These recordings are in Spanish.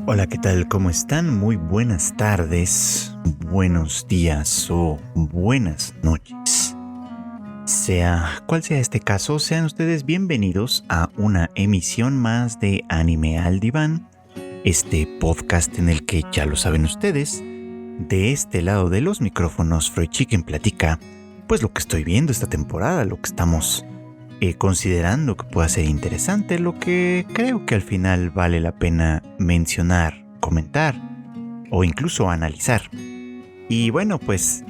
Hola, ¿qué tal? ¿Cómo están? Muy buenas tardes, buenos días o buenas noches. Sea cual sea este caso, sean ustedes bienvenidos a una emisión más de Anime al Diván, este podcast en el que, ya lo saben ustedes, de este lado de los micrófonos, Freud Chicken platica pues lo que estoy viendo esta temporada, lo que estamos considerando que pueda ser interesante, lo que creo que al final vale la pena mencionar, comentar o incluso analizar. Y bueno, pues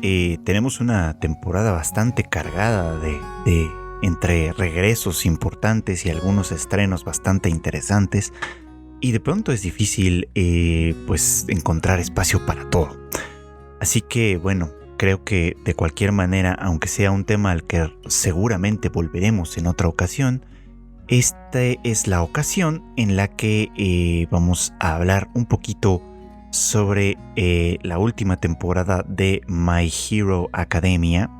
tenemos una temporada bastante cargada de entre regresos importantes y algunos estrenos bastante interesantes, y de pronto es difícil pues encontrar espacio para todo. Así que bueno, creo que de cualquier manera, aunque sea un tema al que seguramente volveremos en otra ocasión, esta es la ocasión en la que vamos a hablar un poquito sobre la última temporada de My Hero Academia,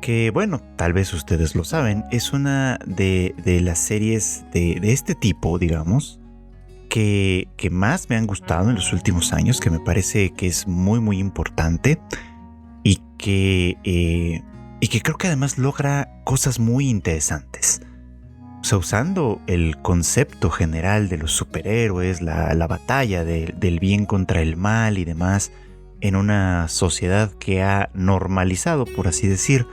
que bueno, tal vez ustedes lo saben, es una de las series de este tipo, digamos, que más me han gustado en los últimos años, que me parece que es muy muy importante y que creo que además logra cosas muy interesantes. O sea, usando el concepto general de los superhéroes, la batalla del bien contra el mal y demás, en una sociedad que ha normalizado, por así decir,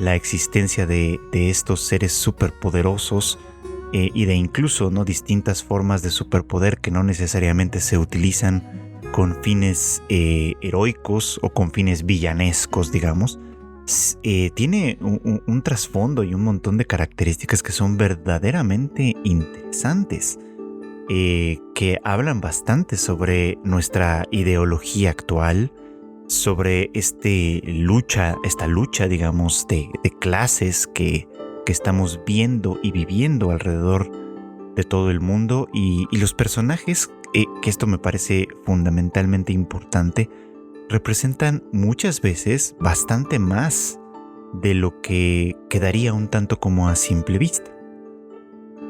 la existencia de estos seres superpoderosos y de incluso ¿no? distintas formas de superpoder que no necesariamente se utilizan con fines heroicos o con fines villanescos, digamos. Tiene un trasfondo y un montón de características que son verdaderamente interesantes, que hablan bastante sobre nuestra ideología actual, sobre esta lucha, digamos, de clases que estamos viendo y viviendo alrededor de todo el mundo, y los personajes, que esto me parece fundamentalmente importante, representan muchas veces bastante más de lo que quedaría un tanto como a simple vista.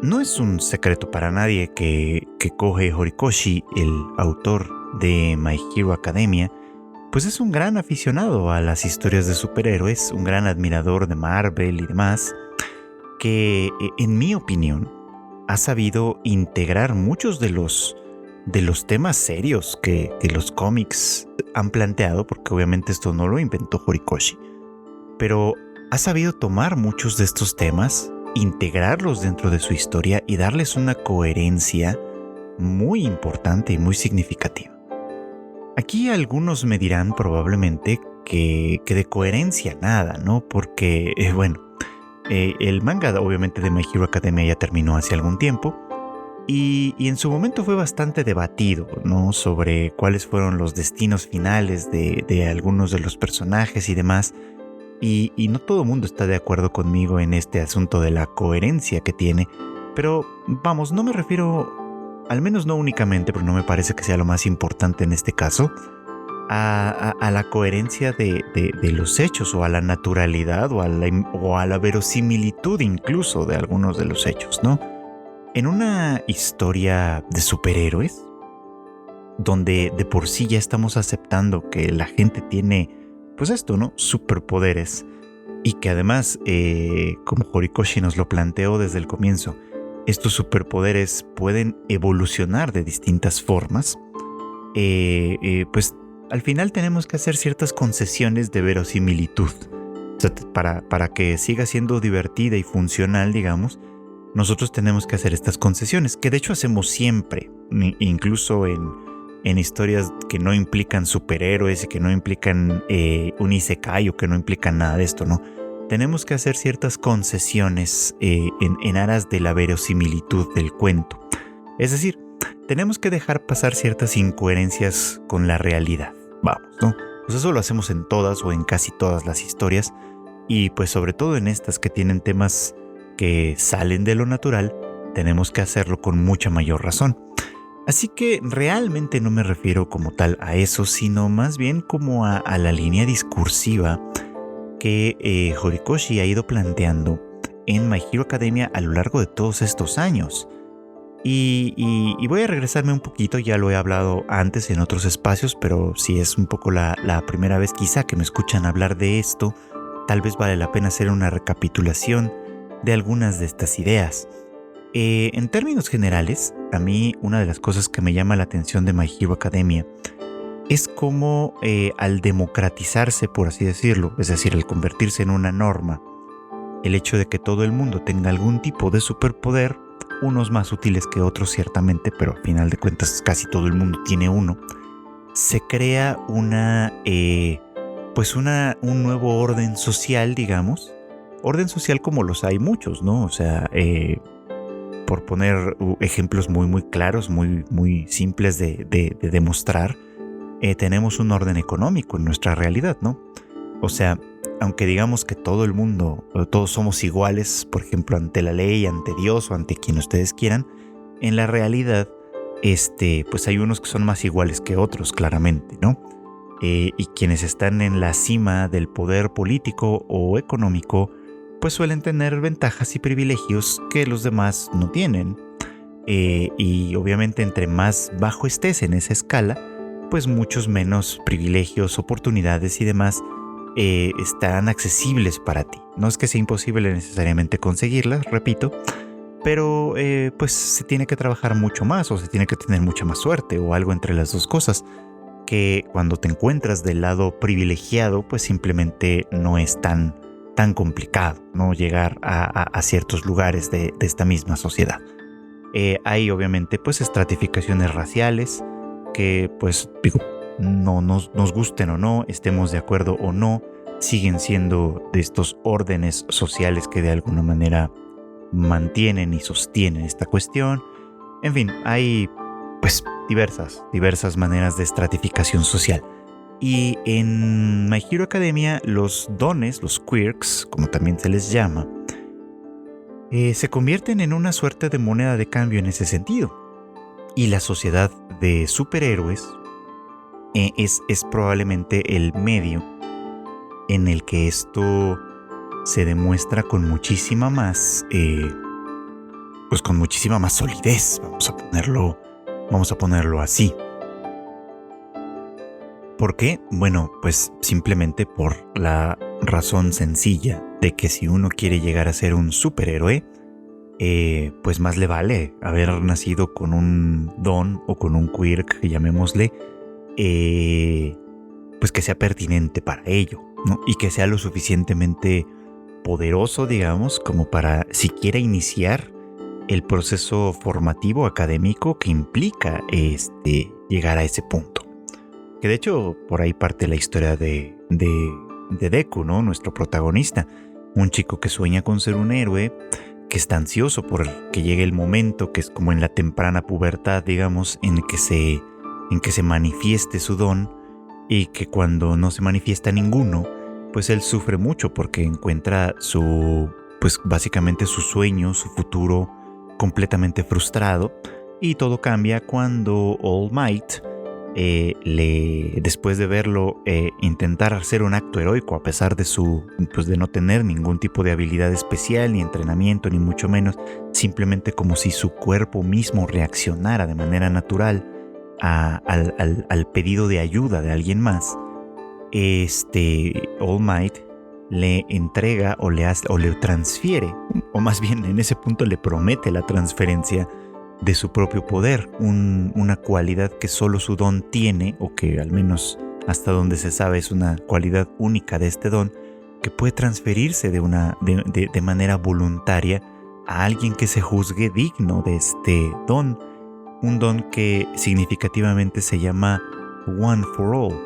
No es un secreto para nadie que Kohei Horikoshi, el autor de My Hero Academia, pues es un gran aficionado a las historias de superhéroes, un gran admirador de Marvel y demás, que en mi opinión ha sabido integrar muchos de los temas serios que los cómics han planteado, porque obviamente esto no lo inventó Horikoshi, pero ha sabido tomar muchos de estos temas, integrarlos dentro de su historia y darles una coherencia muy importante y muy significativa. Aquí algunos me dirán probablemente que de coherencia nada, ¿no? Porque, el manga obviamente de My Hero Academia ya terminó hace algún tiempo, y en su momento fue bastante debatido, ¿no? Sobre cuáles fueron los destinos finales de algunos de los personajes y demás, y no todo el mundo está de acuerdo conmigo en este asunto de la coherencia que tiene, pero vamos, no me refiero, al menos no únicamente, porque no me parece que sea lo más importante en este caso, a la coherencia de los hechos, o a la naturalidad, o a la verosimilitud incluso de algunos de los hechos, ¿no? En una historia de superhéroes, donde de por sí ya estamos aceptando que la gente tiene, pues esto, ¿no? Superpoderes, y que además, como Horikoshi nos lo planteó desde el comienzo, estos superpoderes pueden evolucionar de distintas formas, pues al final tenemos que hacer ciertas concesiones de verosimilitud. O sea, para que siga siendo divertida y funcional, digamos, nosotros tenemos que hacer estas concesiones, que de hecho hacemos siempre, incluso en historias que no implican superhéroes y que no implican un isekai, o que no implican nada de esto, ¿no? Tenemos que hacer ciertas concesiones en aras de la verosimilitud del cuento. Es decir, tenemos que dejar pasar ciertas incoherencias con la realidad. Vamos, ¿no? Pues eso lo hacemos en todas o en casi todas las historias, y pues sobre todo en estas que tienen temas que salen de lo natural, tenemos que hacerlo con mucha mayor razón. Así que realmente no me refiero como tal a eso, sino más bien como a la línea discursiva que Horikoshi ha ido planteando en My Hero Academia a lo largo de todos estos años. Y voy a regresarme un poquito, ya lo he hablado antes en otros espacios, pero si es un poco la primera vez quizá que me escuchan hablar de esto, tal vez vale la pena hacer una recapitulación de algunas de estas ideas. En términos generales, a mí una de las cosas que me llama la atención de My Hero Academia es cómo al democratizarse, por así decirlo, es decir, al convertirse en una norma, el hecho de que todo el mundo tenga algún tipo de superpoder, unos más útiles que otros ciertamente, pero al final de cuentas casi todo el mundo tiene uno, se crea un nuevo orden social, digamos, orden social como los hay muchos, ¿no? O sea, por poner ejemplos muy muy claros, muy muy simples de demostrar, tenemos un orden económico en nuestra realidad, ¿no? O sea, aunque digamos que todo el mundo, todos somos iguales, por ejemplo, ante la ley, ante Dios o ante quien ustedes quieran, en la realidad, pues hay unos que son más iguales que otros, claramente, ¿no? Y quienes están en la cima del poder político o económico, pues suelen tener ventajas y privilegios que los demás no tienen. Y obviamente entre más bajo estés en esa escala, pues muchos menos privilegios, oportunidades y demás están accesibles para ti. No es que sea imposible necesariamente conseguirlas, repito, pero pues se tiene que trabajar mucho más o se tiene que tener mucha más suerte o algo entre las dos cosas, que cuando te encuentras del lado privilegiado, pues simplemente no es tan complicado, ¿no? Llegar a ciertos lugares de esta misma sociedad. Hay obviamente pues estratificaciones raciales que pues digo, no nos gusten o no, estemos de acuerdo o no, siguen siendo de estos órdenes sociales que de alguna manera mantienen y sostienen esta cuestión. En fin, hay pues diversas maneras de estratificación social. Y en My Hero Academia los dones, los quirks, como también se les llama, se convierten en una suerte de moneda de cambio en ese sentido. Y la sociedad de superhéroes es probablemente el medio en el que esto se demuestra con muchísima más, pues con muchísima más solidez, vamos a ponerlo así. ¿Por qué? Bueno, pues simplemente por la razón sencilla de que si uno quiere llegar a ser un superhéroe, pues más le vale haber nacido con un don o con un quirk, llamémosle, pues que sea pertinente para ello, ¿no? Y que sea lo suficientemente poderoso, digamos, como para siquiera iniciar el proceso formativo académico que implica llegar a ese punto. Que de hecho por ahí parte la historia de Deku, ¿no? Nuestro protagonista, un chico que sueña con ser un héroe, que está ansioso por que llegue el momento, que es como en la temprana pubertad, digamos, en que se manifieste su don, y que cuando no se manifiesta ninguno, pues él sufre mucho porque encuentra pues básicamente su sueño, su futuro completamente frustrado, y todo cambia cuando All Might, después de verlo intentar hacer un acto heroico a pesar de de no tener ningún tipo de habilidad especial, ni entrenamiento, ni mucho menos, simplemente como si su cuerpo mismo reaccionara de manera natural al pedido de ayuda de alguien más, All Might le entrega o le transfiere, o más bien en ese punto le promete la transferencia de su propio poder, una cualidad que solo su don tiene, o que al menos hasta donde se sabe es una cualidad única de este don, que puede transferirse de manera voluntaria a alguien que se juzgue digno de este don, un don que significativamente se llama One for All,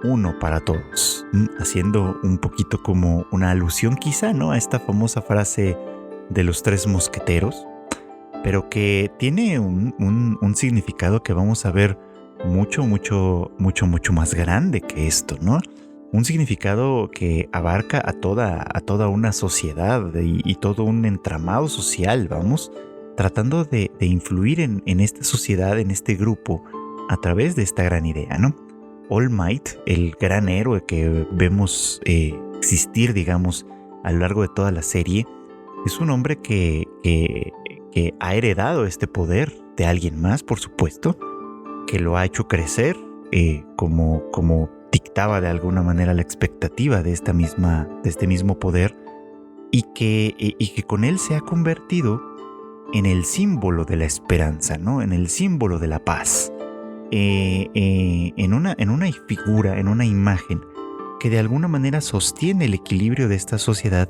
uno para todos, haciendo un poquito como una alusión quizá, ¿no?, a esta famosa frase de los tres mosqueteros, pero que tiene un significado que vamos a ver mucho más grande que esto, ¿no? Un significado que abarca a toda una sociedad y todo un entramado social, vamos, tratando de influir en esta sociedad, en este grupo, a través de esta gran idea, ¿no? All Might, el gran héroe que vemos existir, digamos, a lo largo de toda la serie, Es un hombre que ha heredado este poder de alguien más, por supuesto, que lo ha hecho crecer como dictaba de alguna manera la expectativa de este mismo poder, y que con él se ha convertido en el símbolo de la esperanza, ¿no? En el símbolo de la paz, en una figura, en una imagen que de alguna manera sostiene el equilibrio de esta sociedad,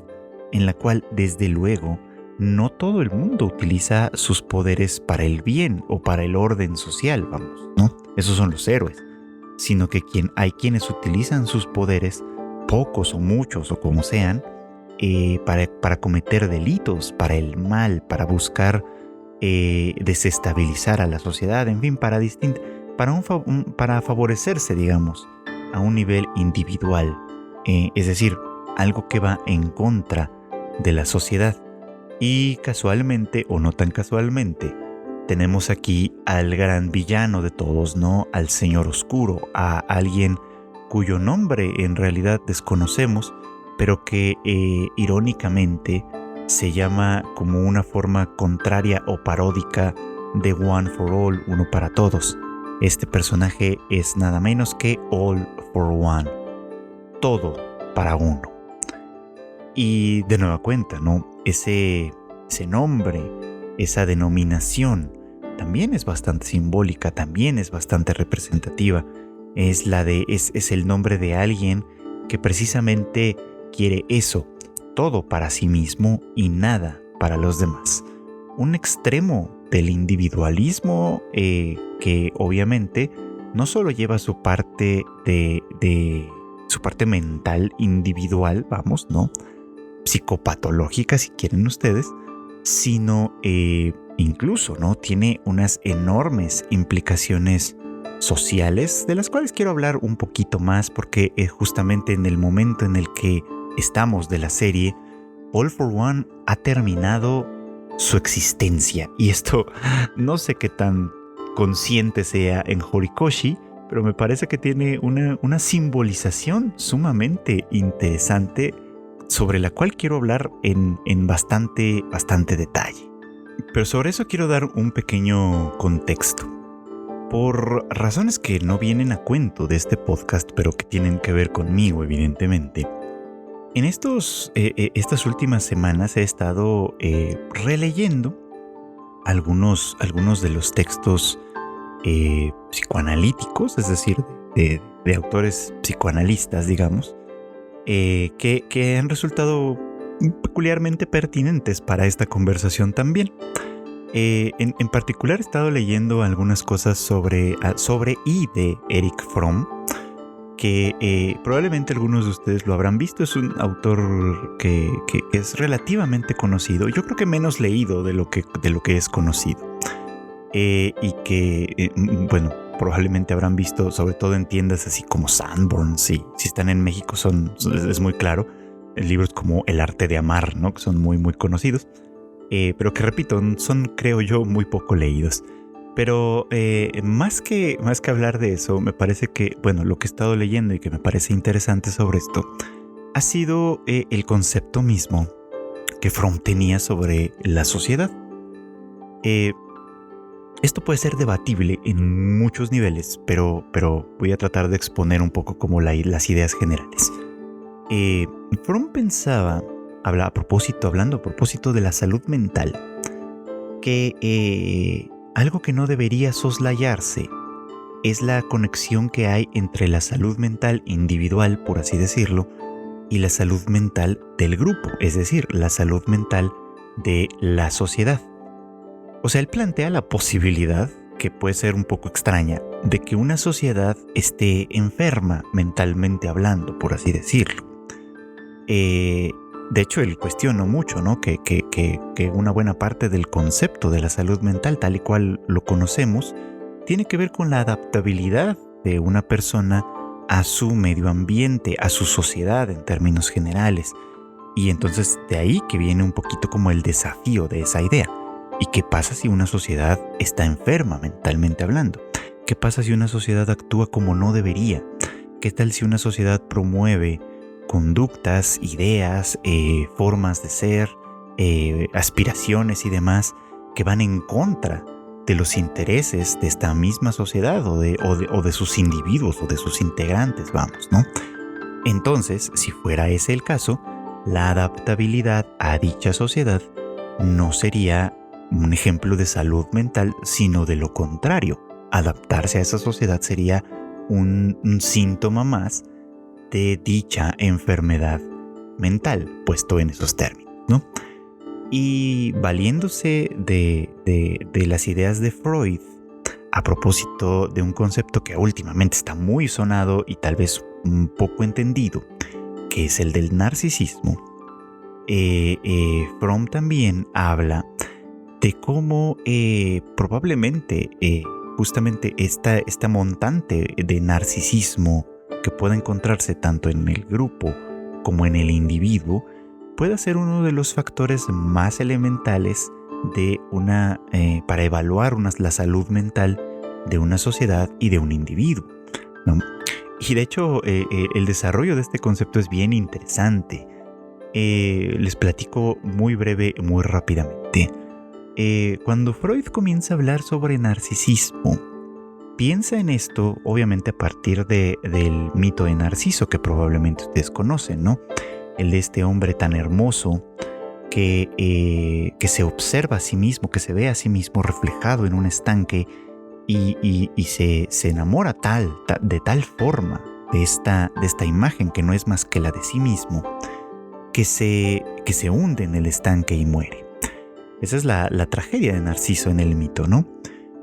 en la cual desde luego no todo el mundo utiliza sus poderes para el bien o para el orden social, vamos, ¿no? Esos son los héroes, sino que hay quienes utilizan sus poderes, pocos o muchos o como sean, para cometer delitos, para el mal, para buscar desestabilizar a la sociedad, en fin, para favorecerse, digamos, a un nivel individual, es decir, algo que va en contra de la sociedad. Y casualmente, o no tan casualmente, tenemos aquí al gran villano de todos, ¿no? Al Señor Oscuro, a alguien cuyo nombre en realidad desconocemos, pero que irónicamente se llama como una forma contraria o paródica de One for All, uno para todos. Este personaje es nada menos que All for One, todo para uno. Y de nueva cuenta, ¿no? Ese nombre, esa denominación, también es bastante simbólica, también es bastante representativa. Es el nombre de alguien que precisamente quiere eso, todo para sí mismo y nada para los demás. Un extremo del individualismo que obviamente no solo lleva su parte de su parte mental individual, vamos, ¿no? Psicopatológica, si quieren ustedes, sino incluso, ¿no? Tiene unas enormes implicaciones sociales, de las cuales quiero hablar un poquito más, porque justamente en el momento en el que estamos de la serie, All for One ha terminado su existencia. Y esto no sé qué tan consciente sea en Horikoshi, pero me parece que tiene una simbolización sumamente interesante, sobre la cual quiero hablar en bastante detalle. Pero sobre eso quiero dar un pequeño contexto. Por razones que no vienen a cuento de este podcast, pero que tienen que ver conmigo, evidentemente. En estas últimas semanas he estado releyendo algunos de los textos psicoanalíticos, es decir, de autores psicoanalistas, digamos, que han resultado peculiarmente pertinentes para esta conversación también. En particular he estado leyendo algunas cosas sobre y de Erich Fromm, que probablemente algunos de ustedes lo habrán visto. Es un autor que es relativamente conocido, yo creo que menos leído de lo que es conocido, y que, bueno, probablemente habrán visto, sobre todo en tiendas así como Sanborn, si están en México es muy claro, libros como El arte de amar, ¿no? Que son muy muy conocidos, pero que, repito, son, creo yo, muy poco leídos. Pero más que hablar de eso, me parece que, bueno, lo que he estado leyendo y que me parece interesante sobre esto ha sido el concepto mismo que Fromm tenía sobre la sociedad. Esto puede ser debatible en muchos niveles, pero voy a tratar de exponer un poco como las ideas generales. Fromm pensaba, hablando a propósito de la salud mental, que algo que no debería soslayarse es la conexión que hay entre la salud mental individual, por así decirlo, y la salud mental del grupo, es decir, la salud mental de la sociedad. O sea, él plantea la posibilidad, que puede ser un poco extraña, de que una sociedad esté enferma mentalmente hablando, por así decirlo. De hecho, él cuestiona mucho, ¿no? Que una buena parte del concepto de la salud mental, tal y cual lo conocemos, tiene que ver con la adaptabilidad de una persona a su medio ambiente, a su sociedad en términos generales. Y entonces de ahí que viene un poquito como el desafío de esa idea. ¿Y qué pasa si una sociedad está enferma mentalmente hablando? ¿Qué pasa si una sociedad actúa como no debería? ¿Qué tal si una sociedad promueve conductas, ideas, formas de ser aspiraciones y demás que van en contra de los intereses de esta misma sociedad o de sus individuos o de sus integrantes, vamos, ¿no? Entonces, si fuera ese el caso, la adaptabilidad a dicha sociedad no sería un ejemplo de salud mental, sino de lo contrario. Adaptarse a esa sociedad sería un síntoma más de dicha enfermedad mental, puesto en esos términos, ¿no? Y valiéndose de las ideas de Freud, a propósito de un concepto que últimamente está muy sonado y tal vez un poco entendido, que es el del narcisismo, Fromm también habla de cómo probablemente justamente esta montante de narcisismo que puede encontrarse tanto en el grupo como en el individuo puede ser uno de los factores más elementales de para evaluar la salud mental de una sociedad y de un individuo, ¿no? Y de hecho el desarrollo de este concepto es bien interesante. Les platico muy breve, muy rápidamente. Cuando Freud comienza a hablar sobre narcisismo, piensa en esto obviamente a partir del mito de Narciso, que probablemente ustedes conocen, ¿no? El de este hombre tan hermoso que se observa a sí mismo, que se ve a sí mismo reflejado en un estanque y se enamora de tal forma de esta imagen que no es más que la de sí mismo, que se hunde en el estanque y muere. Esa es la tragedia de Narciso en el mito, ¿no?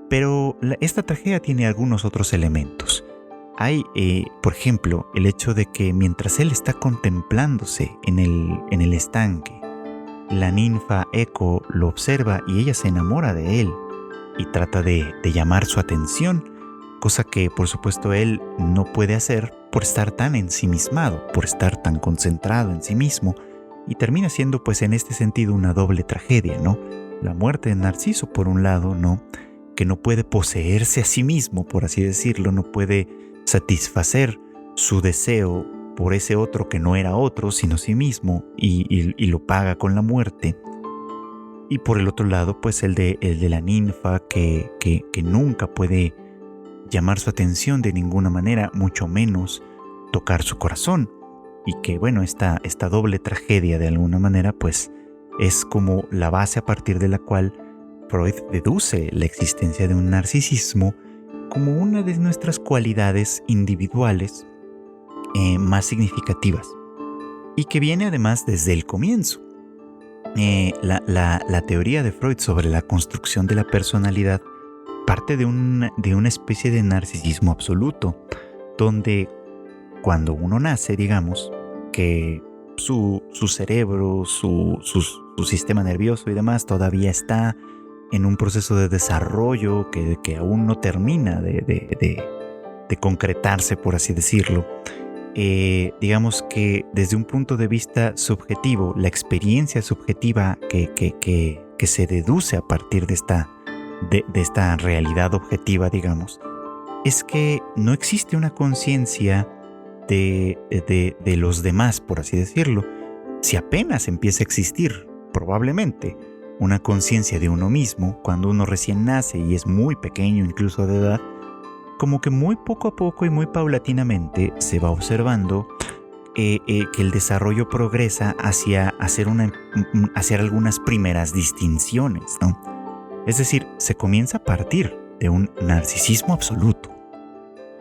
Pero esta tragedia tiene algunos otros elementos. Hay, por ejemplo, el hecho de que mientras él está contemplándose en el estanque, la ninfa Eco lo observa y ella se enamora de él y trata de llamar su atención, cosa que por supuesto él no puede hacer por estar tan ensimismado, por estar tan concentrado en sí mismo, y termina siendo pues en este sentido una doble tragedia, ¿no? La muerte de Narciso por un lado, ¿no? Que no puede poseerse a sí mismo, por así decirlo, no puede satisfacer su deseo por ese otro que no era otro, sino sí mismo, y lo paga con la muerte. Y por el otro lado, pues el de la ninfa que nunca puede llamar su atención de ninguna manera, mucho menos tocar su corazón. Y que bueno, esta doble tragedia de alguna manera pues es como la base a partir de la cual Freud deduce la existencia de un narcisismo como una de nuestras cualidades individuales más significativas y que viene además desde el comienzo. La teoría de Freud sobre la construcción de la personalidad parte de una especie de narcisismo absoluto, donde cuando uno nace, digamos, que su cerebro, su sistema nervioso y demás todavía está en un proceso de desarrollo que aún no termina de concretarse, por así decirlo. Digamos que desde un punto de vista subjetivo, la experiencia subjetiva que se deduce a partir de esta realidad objetiva, digamos, es que no existe una conciencia de los demás, por así decirlo. Si apenas empieza a existir, probablemente, una conciencia de uno mismo, cuando uno recién nace y es muy pequeño incluso de edad, como que muy poco a poco y muy paulatinamente se va observando que el desarrollo progresa hacia hacer algunas primeras distinciones, ¿no? Es decir, se comienza a partir de un narcisismo absoluto.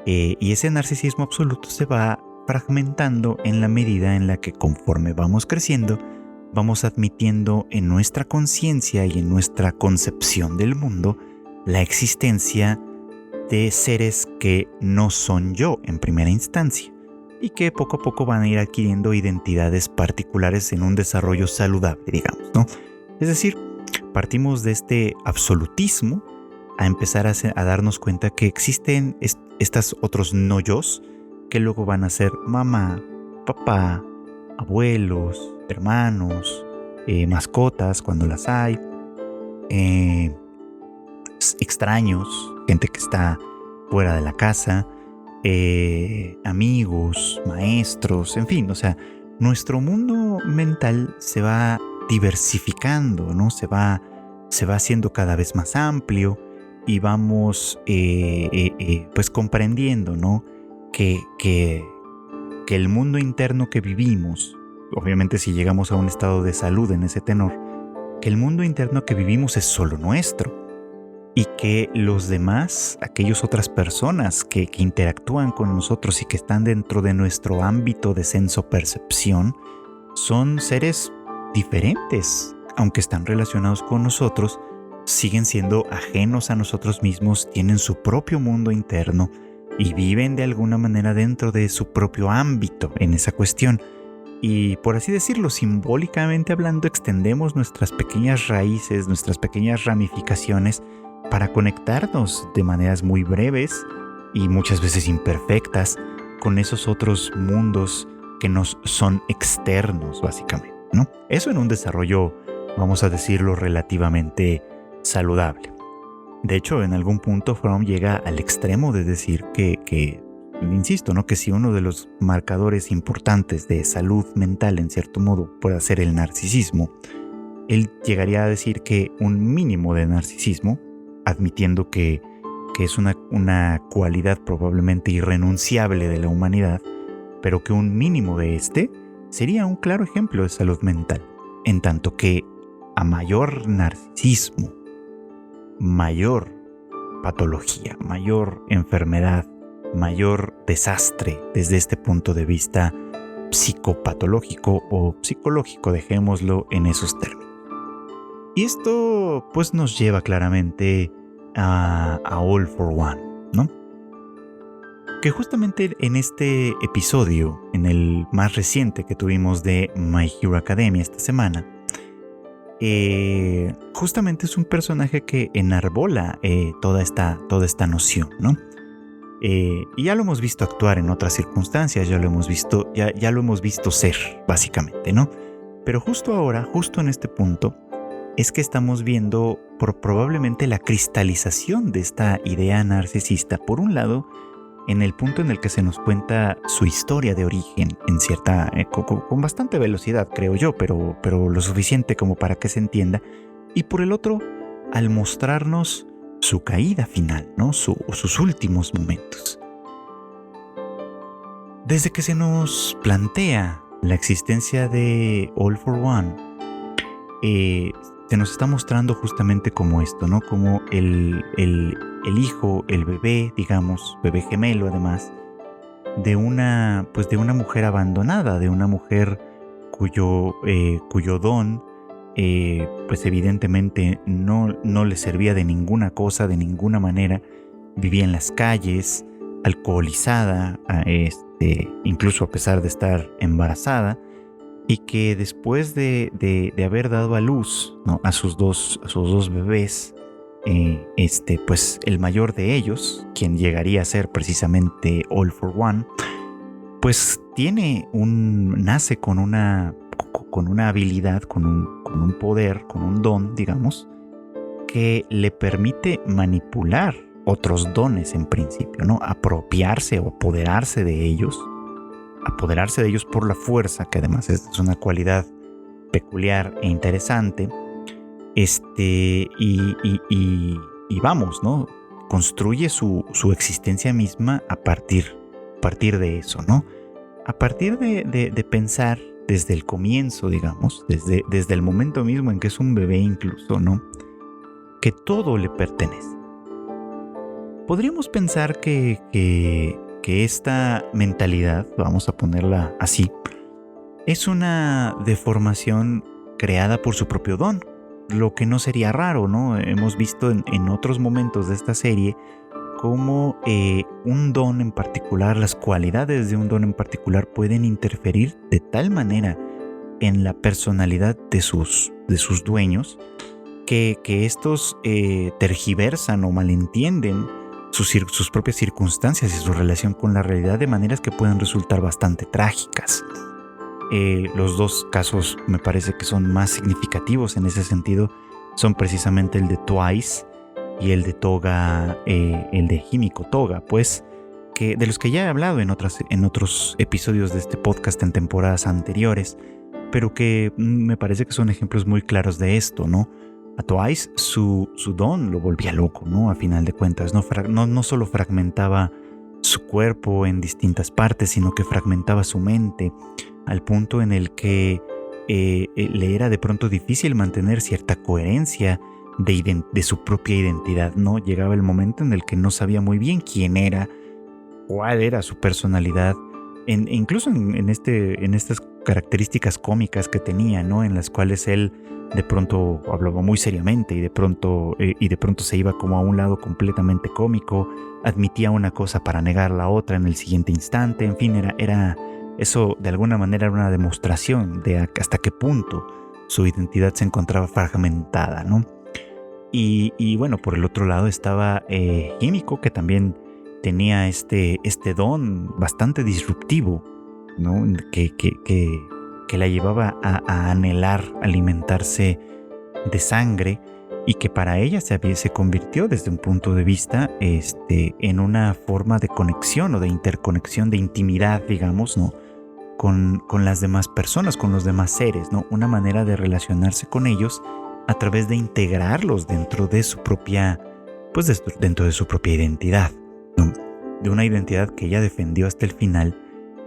Y ese narcisismo absoluto se va fragmentando en la medida en la que conforme vamos creciendo, vamos admitiendo en nuestra conciencia y en nuestra concepción del mundo la existencia de seres que no son yo en primera instancia y que poco a poco van a ir adquiriendo identidades particulares en un desarrollo saludable, digamos, ¿no? Es decir, partimos de este absolutismo a empezar a darnos cuenta que existen estos otros no-yos que luego van a ser mamá, papá, abuelos, hermanos, mascotas cuando las hay, extraños, gente que está fuera de la casa, amigos, maestros, en fin, o sea, nuestro mundo mental se va diversificando, ¿no? Se va haciendo cada vez más amplio y vamos pues comprendiendo, ¿no? Que el mundo interno que vivimos, obviamente si llegamos a un estado de salud en ese tenor, que el mundo interno que vivimos es solo nuestro y que los demás, aquellas otras personas que interactúan con nosotros y que están dentro de nuestro ámbito de senso-percepción, son seres diferentes, aunque están relacionados con nosotros, siguen siendo ajenos a nosotros mismos, tienen su propio mundo interno y viven de alguna manera dentro de su propio ámbito en esa cuestión. Y por así decirlo, simbólicamente hablando, extendemos nuestras pequeñas raíces, nuestras pequeñas ramificaciones para conectarnos de maneras muy breves y muchas veces imperfectas con esos otros mundos que nos son externos, básicamente, ¿no? Eso en un desarrollo, vamos a decirlo, relativamente saludable. De hecho, en algún punto Fromm llega al extremo de decir que insisto, ¿no? Que si uno de los marcadores importantes de salud mental, en cierto modo, puede ser el narcisismo, él llegaría a decir que un mínimo de narcisismo, admitiendo que es una cualidad probablemente irrenunciable de la humanidad, pero que un mínimo de este sería un claro ejemplo de salud mental, en tanto que a mayor narcisismo, mayor patología, mayor enfermedad, mayor desastre desde este punto de vista psicopatológico o psicológico, dejémoslo en esos términos. Y esto pues nos lleva claramente a All for One, ¿no? Que justamente en este episodio, en el más reciente que tuvimos de My Hero Academia esta semana, justamente es un personaje que enarbola toda esta noción, ¿no? Y ya lo hemos visto actuar en otras circunstancias, ya lo hemos visto ser, básicamente, ¿no? Pero justo ahora, justo en este punto, es que estamos viendo probablemente la cristalización de esta idea narcisista. Por un lado, en el punto en el que se nos cuenta su historia de origen, en cierta, con bastante velocidad, creo yo, pero lo suficiente como para que se entienda. Y por el otro, al mostrarnos su caída final, ¿no? Sus últimos momentos. Desde que se nos plantea la existencia de All for One, se nos está mostrando justamente como esto, ¿no? Como el hijo, el bebé, digamos, bebé gemelo además, de una mujer abandonada, de una mujer cuyo don, pues evidentemente no le servía de ninguna cosa, de ninguna manera. Vivía en las calles, alcoholizada, incluso a pesar de estar embarazada, y que después de haber dado a luz, ¿no? a sus dos bebés, pues el mayor de ellos, quien llegaría a ser precisamente All for One, pues nace con una habilidad, con un poder, con un don, digamos, que le permite manipular otros dones en principio, ¿no? Apropiarse o apoderarse de ellos por la fuerza, que además es una cualidad peculiar e interesante, y vamos, ¿no? Construye su existencia misma a partir de eso, ¿no? A partir de pensar desde el comienzo, digamos, desde el momento mismo en que es un bebé incluso, ¿no? Que todo le pertenece. Podríamos pensar que esta mentalidad, vamos a ponerla así, es una deformación creada por su propio don, lo que no sería raro, ¿no? Hemos visto en otros momentos de esta serie cómo un don en particular, las cualidades de un don en particular pueden interferir de tal manera en la personalidad de sus dueños que estos tergiversan o malentienden sus propias circunstancias y su relación con la realidad de maneras que pueden resultar bastante trágicas. Los dos casos me parece que son más significativos en ese sentido son precisamente el de Twice y el de Toga, el de Himiko Toga, pues, de los que ya he hablado en otros episodios de este podcast en temporadas anteriores, pero que me parece que son ejemplos muy claros de esto, ¿no? A Twice su don lo volvía loco, ¿no? A final de cuentas, no solo fragmentaba su cuerpo en distintas partes, sino que fragmentaba su mente al punto en el que le era de pronto difícil mantener cierta coherencia de su propia identidad, ¿no? Llegaba el momento en el que no sabía muy bien quién era, cuál era su personalidad, incluso en estas características cómicas que tenía, ¿no? En las cuales él de pronto hablaba muy seriamente y de pronto se iba como a un lado completamente cómico, admitía una cosa para negar la otra en el siguiente instante. En fin, era eso de alguna manera era una demostración de hasta qué punto su identidad se encontraba fragmentada, ¿no? Y bueno, por el otro lado estaba Himiko, que también tenía este don bastante disruptivo, ¿no? Que la llevaba a anhelar alimentarse de sangre, y que para ella se convirtió desde un punto de vista en una forma de conexión o de interconexión, de intimidad, digamos, ¿no? Con las demás personas, con los demás seres, ¿no? Una manera de relacionarse con ellos a través de integrarlos dentro de su propia, dentro de su propia identidad, ¿no? De una identidad que ella defendió hasta el final,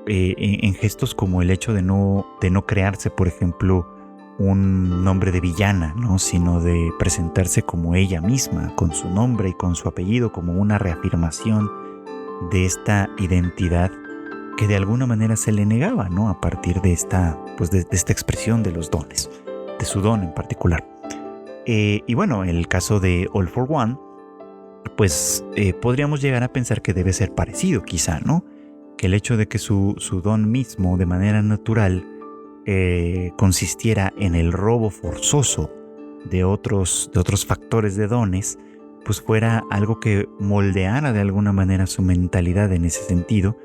en gestos como el hecho de no crearse, por ejemplo, un nombre de villana, ¿no? Sino de presentarse como ella misma, con su nombre y con su apellido, como una reafirmación de esta identidad que de alguna manera se le negaba, ¿no? A partir de esta expresión de los dones, de su don en particular. Y bueno, en el caso de All for One, podríamos llegar a pensar que debe ser parecido, quizá, ¿no? Que el hecho de que su don mismo, de manera natural, consistiera en el robo forzoso de otros factores de dones, pues fuera algo que moldeara de alguna manera su mentalidad en ese sentido,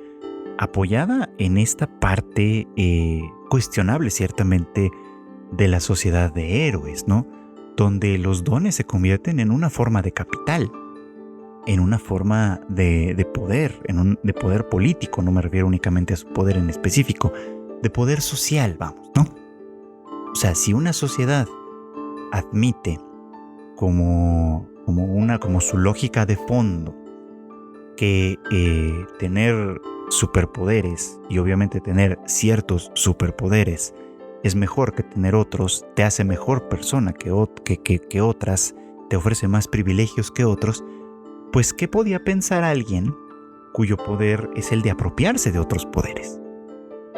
apoyada en esta parte cuestionable ciertamente de la sociedad de héroes, ¿no? Donde los dones se convierten en una forma de capital, en una forma de poder, de poder político. No me refiero únicamente a su poder en específico, de poder social, vamos, ¿no? O sea, si una sociedad admite como su lógica de fondo que tener superpoderes, y obviamente tener ciertos superpoderes, es mejor que tener otros, te hace mejor persona que otras, te ofrece más privilegios que otros, pues ¿qué podía pensar alguien cuyo poder es el de apropiarse de otros poderes?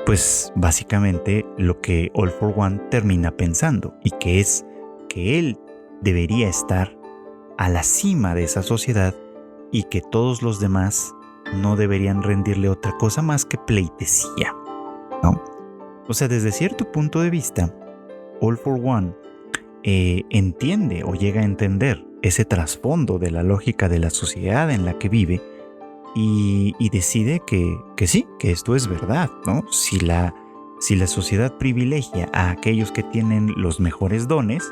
Pues básicamente lo que All for One termina pensando, y que es que él debería estar a la cima de esa sociedad y que todos los demás no deberían rendirle otra cosa más que pleitesía, ¿no? O sea, desde cierto punto de vista, All for One entiende o llega a entender ese trasfondo de la lógica de la sociedad en la que vive, y decide que sí, que esto es verdad, ¿no? Si la sociedad privilegia a aquellos que tienen los mejores dones,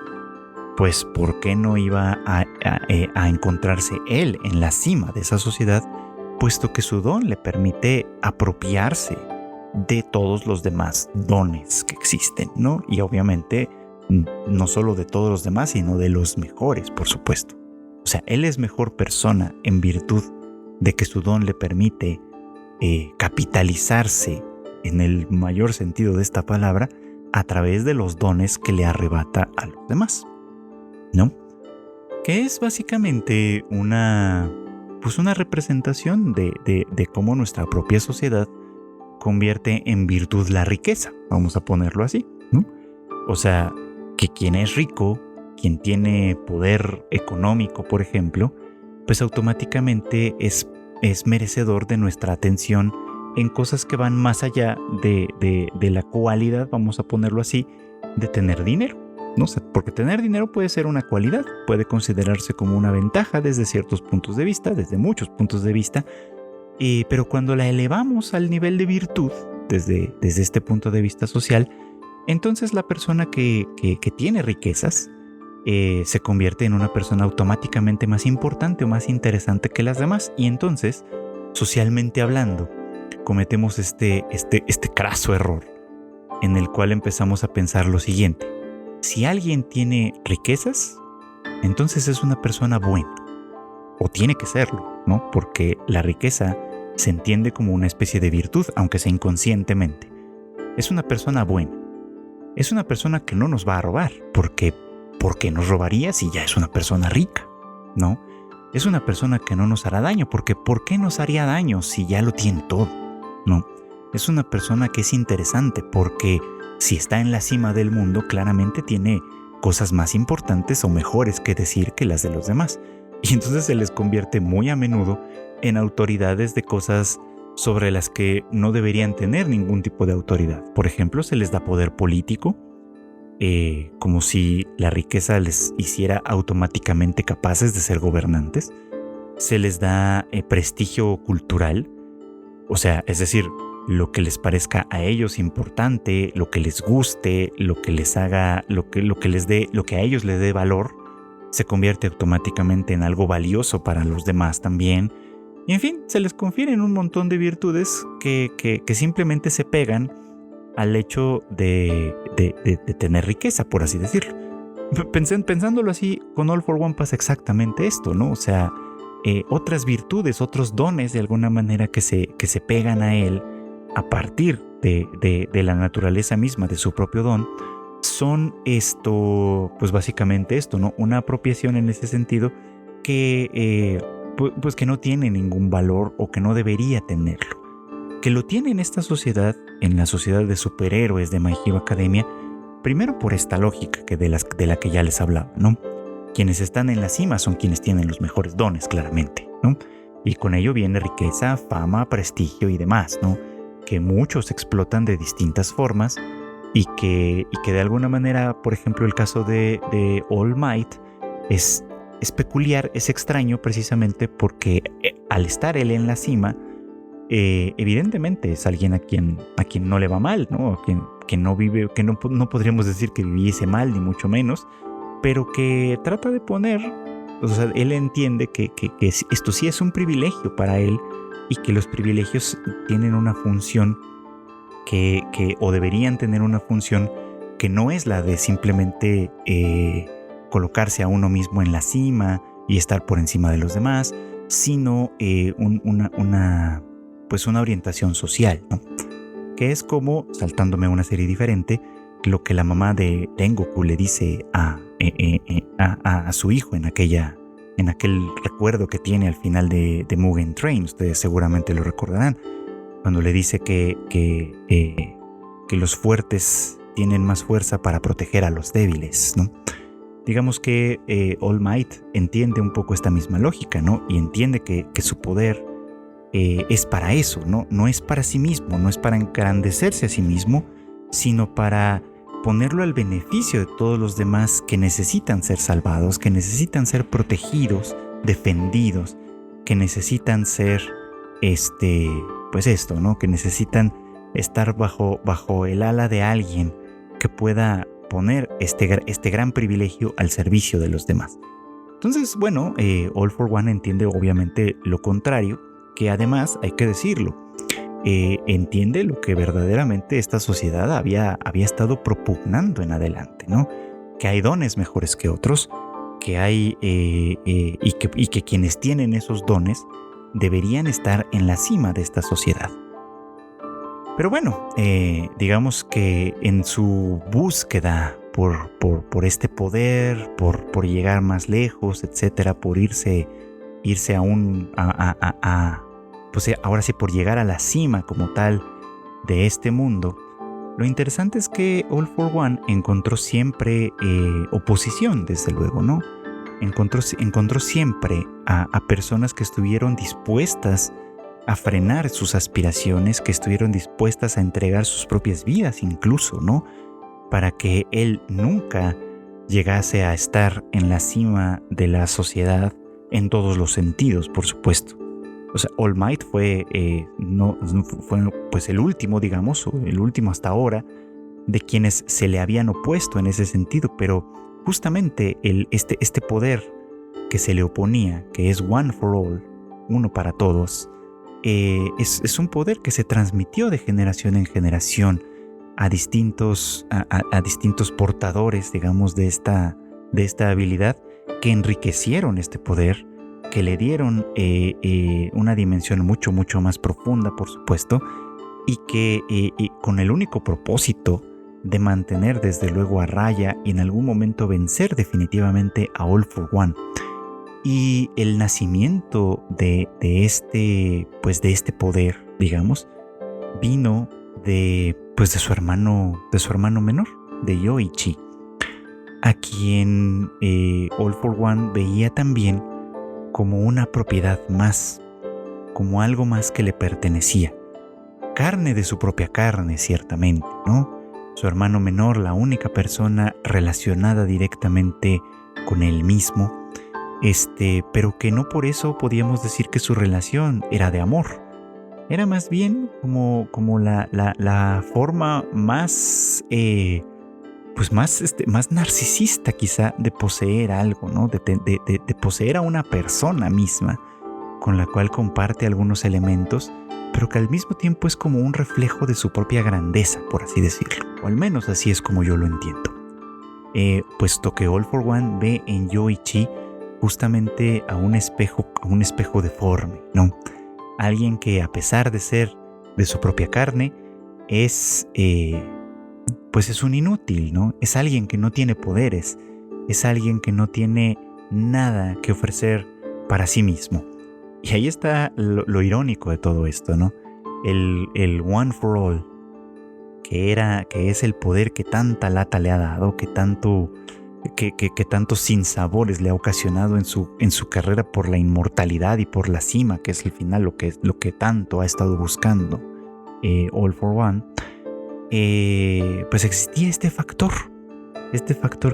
pues ¿por qué no iba a encontrarse él en la cima de esa sociedad, puesto que su don le permite apropiarse de todos los demás dones que existen, ¿no? Y obviamente no solo de todos los demás, sino de los mejores, por supuesto. O sea, él es mejor persona en virtud de que su don le permite capitalizarse en el mayor sentido de esta palabra a través de los dones que le arrebata a los demás, ¿no? Que es básicamente una representación de cómo nuestra propia sociedad convierte en virtud la riqueza, vamos a ponerlo así, ¿no? O sea, que quien es rico, quien tiene poder económico, por ejemplo, pues automáticamente es merecedor de nuestra atención en cosas que van más allá de la cualidad, vamos a ponerlo así, de tener dinero, ¿no? O sea, porque tener dinero puede ser una cualidad, puede considerarse como una ventaja desde ciertos puntos de vista, desde muchos puntos de vista, pero cuando la elevamos al nivel de virtud, desde este punto de vista social, entonces la persona que tiene riquezas se convierte en una persona automáticamente más importante o más interesante que las demás, y entonces, socialmente hablando, cometemos este craso error en el cual empezamos a pensar lo siguiente: si alguien tiene riquezas, entonces es una persona buena, o tiene que serlo, ¿no? Porque la riqueza se entiende como una especie de virtud, aunque sea inconscientemente. Es una persona buena, es una persona que no nos va a robar, porque ¿por qué nos robaría si ya es una persona rica? ¿No? Es una persona que no nos hará daño, porque ¿por qué nos haría daño si ya lo tiene todo? ¿No? Es una persona que es interesante, porque si está en la cima del mundo, claramente tiene cosas más importantes o mejores que decir que las de los demás. Y entonces se les convierte muy a menudo en autoridades de cosas sobre las que no deberían tener ningún tipo de autoridad. Por ejemplo, se les da poder político, como si la riqueza les hiciera automáticamente capaces de ser gobernantes. Se les da prestigio cultural, o sea, es decir, lo que les parezca a ellos importante, lo que les guste, lo que les haga, lo que les dé, lo que a ellos les dé valor, se convierte automáticamente en algo valioso para los demás también. Y en fin, se les confieren un montón de virtudes que simplemente se pegan al hecho de tener riqueza, por así decirlo. Pensándolo así, con All for One pasa exactamente esto, ¿no? O sea, otras virtudes, otros dones de alguna manera que se pegan a él a partir de la naturaleza misma de su propio don, son esto, pues básicamente esto, ¿no? Una apropiación en ese sentido que, pues que no tiene ningún valor o que no debería tenerlo. Que lo tiene en esta sociedad, en la sociedad de superhéroes de My Hero Academia, primero por esta lógica de la que ya les hablaba, ¿no? Quienes están en la cima son quienes tienen los mejores dones, claramente, ¿no? Y con ello viene riqueza, fama, prestigio y demás, ¿no? Que muchos explotan de distintas formas y que de alguna manera, por ejemplo, el caso de All Might es peculiar, es extraño precisamente porque al estar él en la cima, evidentemente es alguien a quien no le va mal, ¿no? A quien no vive, que no podríamos decir que viviese mal, ni mucho menos, pero que trata de poner, o sea, él entiende que esto sí es un privilegio para él y que los privilegios tienen una función o deberían tener una función que no es la de simplemente colocarse a uno mismo en la cima y estar por encima de los demás, sino una orientación social, ¿no? Que es como, saltándome a una serie diferente, lo que la mamá de Tengoku le dice a su hijo en aquel recuerdo que tiene al final de Mugen Train. Ustedes seguramente lo recordarán, cuando le dice que los fuertes tienen más fuerza para proteger a los débiles, ¿no? Digamos que All Might entiende un poco esta misma lógica, ¿no? Y entiende que su poder es para eso, ¿no? No es para sí mismo, no es para engrandecerse a sí mismo, sino para ponerlo al beneficio de todos los demás que necesitan ser salvados, que necesitan ser protegidos, defendidos, que necesitan ser, pues esto, ¿no? Que necesitan estar bajo el ala de alguien que pueda poner este gran privilegio al servicio de los demás. Entonces, bueno, All for One entiende obviamente lo contrario, que además, hay que decirlo, entiende lo que verdaderamente esta sociedad había estado propugnando en adelante, ¿no? Que hay dones mejores que otros, que hay y que quienes tienen esos dones deberían estar en la cima de esta sociedad. Pero bueno, digamos que en su búsqueda por este poder, por llegar más lejos, etcétera, por irse pues ahora sí, por llegar a la cima como tal de este mundo, lo interesante es que All for One encontró siempre oposición, desde luego, ¿no? Encontró siempre a personas que estuvieron dispuestas a frenar sus aspiraciones, que estuvieron dispuestas a entregar sus propias vidas incluso, ¿no? Para que él nunca llegase a estar en la cima de la sociedad en todos los sentidos, por supuesto. O sea, All Might fue pues el último, digamos, o el último hasta ahora, de quienes se le habían opuesto en ese sentido, pero justamente este poder que se le oponía, que es One for All, uno para todos, es un poder que se transmitió de generación en generación distintos portadores, digamos, de esta habilidad, que enriquecieron este poder, que le dieron una dimensión mucho, mucho más profunda, por supuesto, y que con el único propósito de mantener desde luego a raya y en algún momento vencer definitivamente a All for One. Y el nacimiento de este poder, digamos, vino de su hermano menor, de Yoichi, a quien All for One veía también como una propiedad más, como algo más que le pertenecía. Carne de su propia carne, ciertamente, ¿no? Su hermano menor, la única persona relacionada directamente con él mismo, pero que no por eso podíamos decir que su relación era de amor. Era más bien como la forma más, más narcisista quizá de poseer algo, ¿no? De poseer a una persona misma con la cual comparte algunos elementos, pero que al mismo tiempo es como un reflejo de su propia grandeza, por así decirlo. O al menos así es como yo lo entiendo. Puesto que All for One ve en Yoichi justamente a un espejo deforme, ¿no? Alguien que, a pesar de ser de su propia carne, es un inútil, ¿no? Es alguien que no tiene poderes, es alguien que no tiene nada que ofrecer para sí mismo. Y ahí está lo irónico de todo esto, ¿no? El One for All, que es el poder que tanta lata le ha dado, que tantos sinsabores le ha ocasionado en su carrera por la inmortalidad y por la cima, que es al final lo que tanto ha estado buscando All for One. Pues existía este factor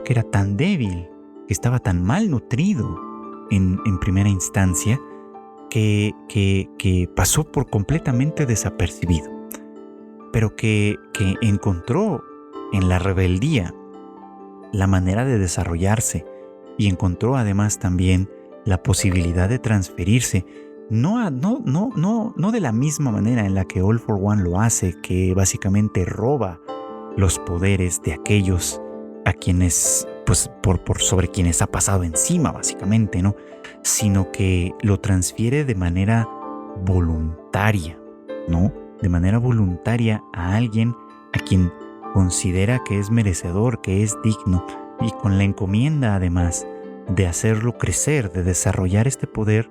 que era tan débil, que estaba tan mal nutrido en primera instancia, que pasó por completamente desapercibido, pero que encontró en la rebeldía la manera de desarrollarse, y encontró además también la posibilidad de transferirse, no de la misma manera en la que All for One lo hace, que básicamente roba los poderes de aquellos a quienes, pues, sobre quienes ha pasado encima, básicamente, ¿no? Sino que lo transfiere de manera voluntaria, ¿no? De manera voluntaria a alguien a quien considera que es merecedor, que es digno, y con la encomienda además de hacerlo crecer, de desarrollar este poder,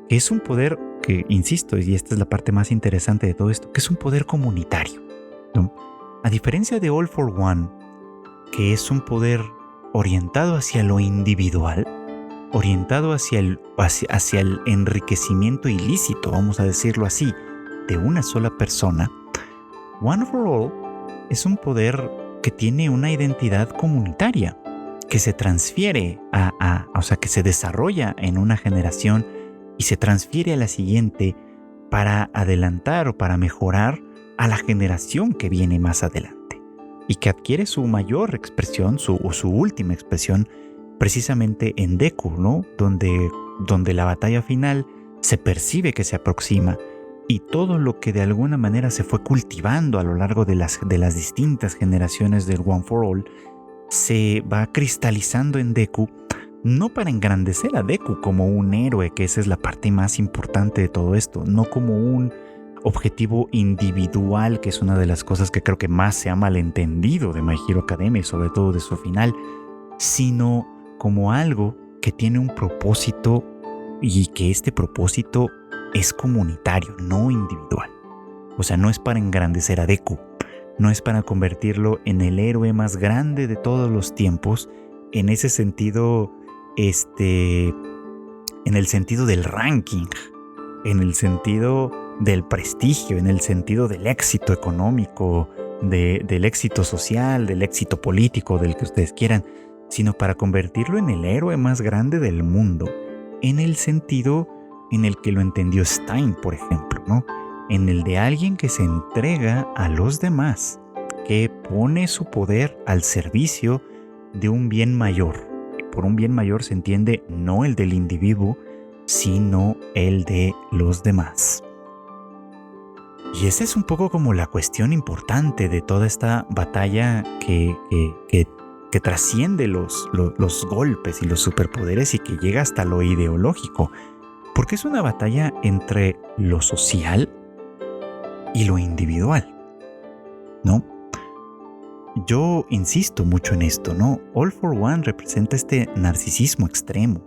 que es un poder que, insisto, y esta es la parte más interesante de todo esto, que es un poder comunitario, ¿no? A diferencia de All for One, que es un poder orientado hacia lo individual, orientado hacia el enriquecimiento ilícito, vamos a decirlo así, de una sola persona, One for All es un poder que tiene una identidad comunitaria, que se transfiere o sea, que se desarrolla en una generación y se transfiere a la siguiente para adelantar o para mejorar a la generación que viene más adelante, y que adquiere su mayor expresión, su última expresión, precisamente en Deku, ¿no? Donde la batalla final se percibe que se aproxima, y todo lo que de alguna manera se fue cultivando a lo largo de las distintas generaciones del One for All se va cristalizando en Deku, no para engrandecer a Deku como un héroe, que esa es la parte más importante de todo esto, no como un objetivo individual, que es una de las cosas que creo que más se ha malentendido de My Hero Academia y sobre todo de su final, sino como algo que tiene un propósito, y que este propósito es comunitario, no individual. O sea, no es para engrandecer a Deku, no es para convertirlo en el héroe más grande de todos los tiempos, en ese sentido, en el sentido del ranking, en el sentido del prestigio, en el sentido del éxito económico, del éxito social, del éxito político, del que ustedes quieran, sino para convertirlo en el héroe más grande del mundo, en el sentido en el que lo entendió Stein, por ejemplo, ¿no? En el de alguien que se entrega a los demás, que pone su poder al servicio de un bien mayor. Por un bien mayor se entiende no el del individuo, sino el de los demás. Y esa es un poco como la cuestión importante de toda esta batalla que trasciende los golpes y los superpoderes y que llega hasta lo ideológico. Porque es una batalla entre lo social y lo individual, ¿no? Yo insisto mucho en esto, ¿no? All for One representa este narcisismo extremo,